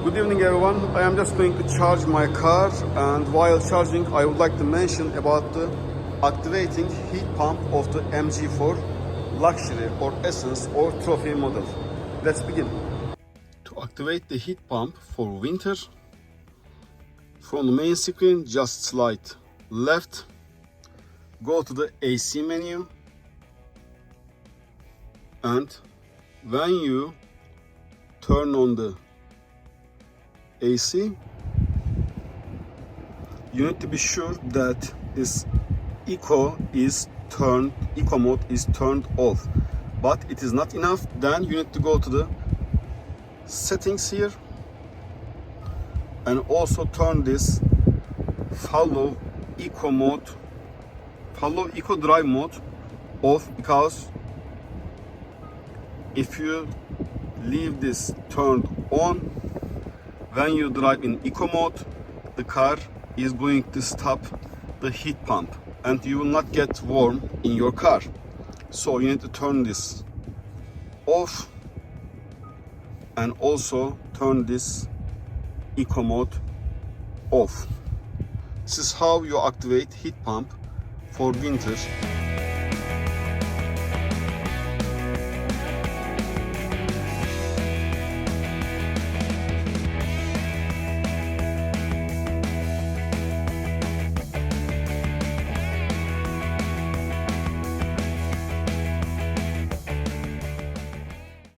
Good evening everyone. I am just going to charge my car, and while charging I would like to mention about the activating heat pump of the MG4 Luxury or Essence or Trophy model. Let's begin. To activate the heat pump for winter, from the main screen just slide left, go to the AC menu, and when you turn on the AC, you need to be sure that this eco mode is turned off. But it is not enough. Then you need to go to the settings here and also turn this follow eco drive mode off, because if you leave this turned on, when you drive in eco mode, the car is going to stop the heat pump and you will not get warm in your car. So you need to turn this off and also turn this eco mode off. This is how you activate heat pump for winter